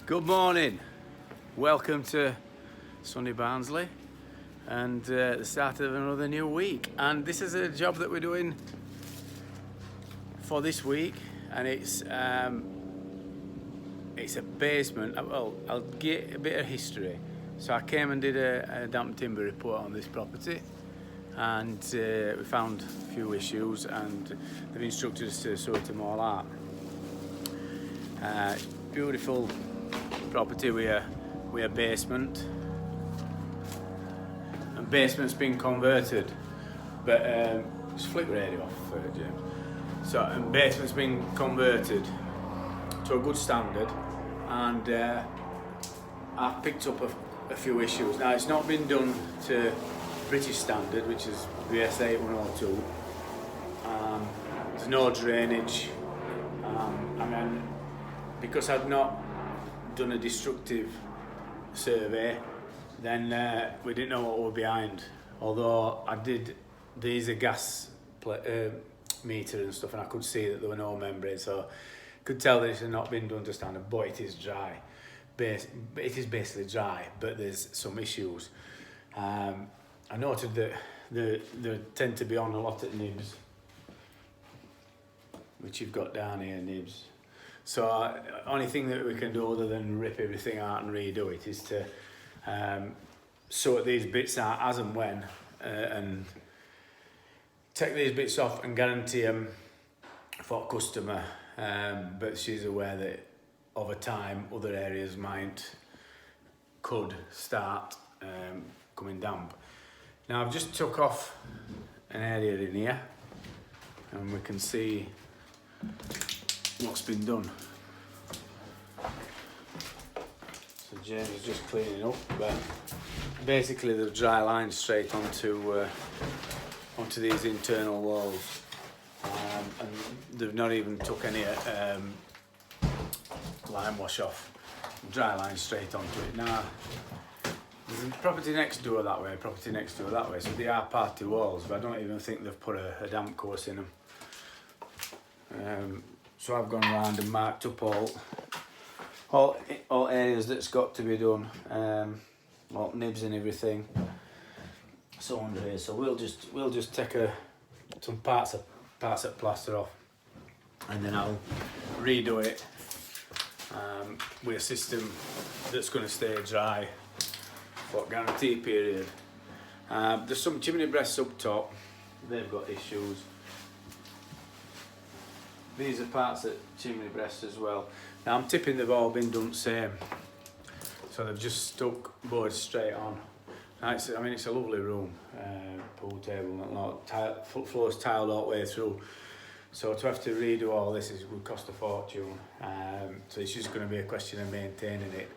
Good morning, welcome to sunny Barnsley and the start of another new week, and this is a job that we're doing for this week, and it's a basement. Well, I'll get a bit of history. So I came and did a damp timber report on this property, and we found a few issues, and they've instructed us to sort them all out. Beautiful property with a basement, and basement's been converted, but just flick the radio off, James. So, and basement's been converted to a good standard, and I've picked up a few issues. Now, it's not been done to British standard, which is BS 8102. There's no drainage, and then because I'd not done a destructive survey, then we didn't know what we were behind. Although I did, these are gas meter and stuff, and I could see that there were no membrane, so I could tell that it had not been done to standard, but it is dry. It is basically dry, but there's some issues. I noted that there tend to be on a lot at nibs, which you've got down here, nibs. So only thing that we can do other than rip everything out and redo it is to sort these bits out as and when, and take these bits off and guarantee them for customer. But she's aware that over time other areas could start coming damp. Now I've just took off an area in here, and we can see what's been done. So James is just cleaning up, but basically the dry line straight onto these internal walls, and they've not even took any lime wash off. Dry line straight onto it. Now there's a property next door that way, so they are party walls, but I don't even think they've put a damp course in them. So I've gone around and marked up all areas that's got to be done, well, nibs and everything. So under here, so we'll just take some parts of plaster off, and then I'll redo it with a system that's going to stay dry for guarantee period. There's some chimney breasts up top, they've got issues. These are parts at chimney breasts as well. Now I'm tipping they've all been done the same, so they've just stuck boards straight on. Now it's a lovely room, pool table and all, floor's tiled all the way through. So to have to redo all this would cost a fortune. So it's just going to be a question of maintaining it.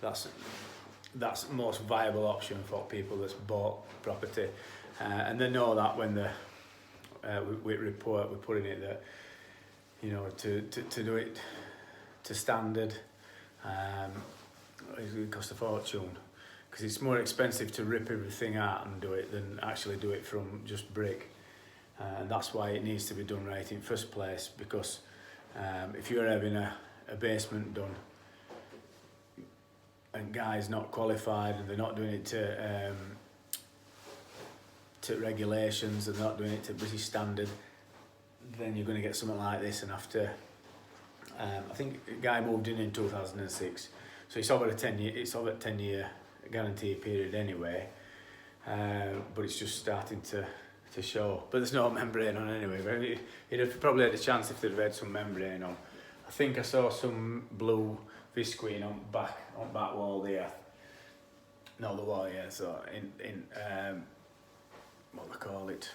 That's the most viable option for people that's bought property, and they know that when we report, we put in it that, you know, to do it to standard, it would cost a fortune, because it's more expensive to rip everything out and do it than actually do it from just brick, and that's why it needs to be done right in first place. Because if you're having a basement done and guys not qualified and they're not doing it to regulations, they're not doing it to British standard, then you're going to get something like this. And after, I think a guy moved in 2006, so it's over a 10-year guarantee period anyway, but it's just starting to show. But there's no membrane on anyway. He'd have probably had a chance if they'd had some membrane on. I think I saw some blue visqueen on back wall there. No, the wall, yeah. So in what they call it,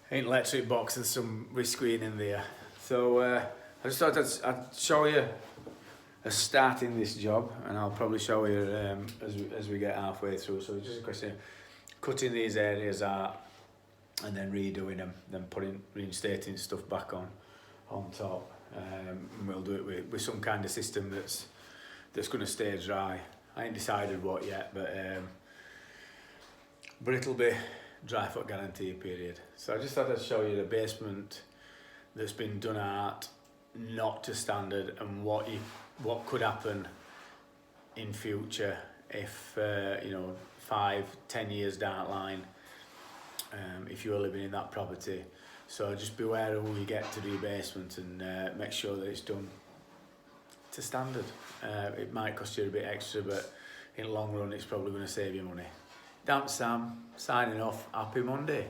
in electric box, there's some visqueen in there. So I just thought I'd show you a start in this job, and I'll probably show you as we get halfway through. So it's just a question of cutting these areas out and then redoing them, then reinstating stuff back on top. And we'll do it with some kind of system that's going to stay dry. I ain't decided what yet, but it'll be dry for guarantee period. So I just thought I'd show you the basement that's been done out, not to standard and what could happen in future if 5-10 years down the line, if you're living in that property. So just beware of who you get to do your basement, and make sure that it's done to standard. It might cost you a bit extra, but in the long run it's probably going to save you money. Damp Sam, signing off. Happy Monday.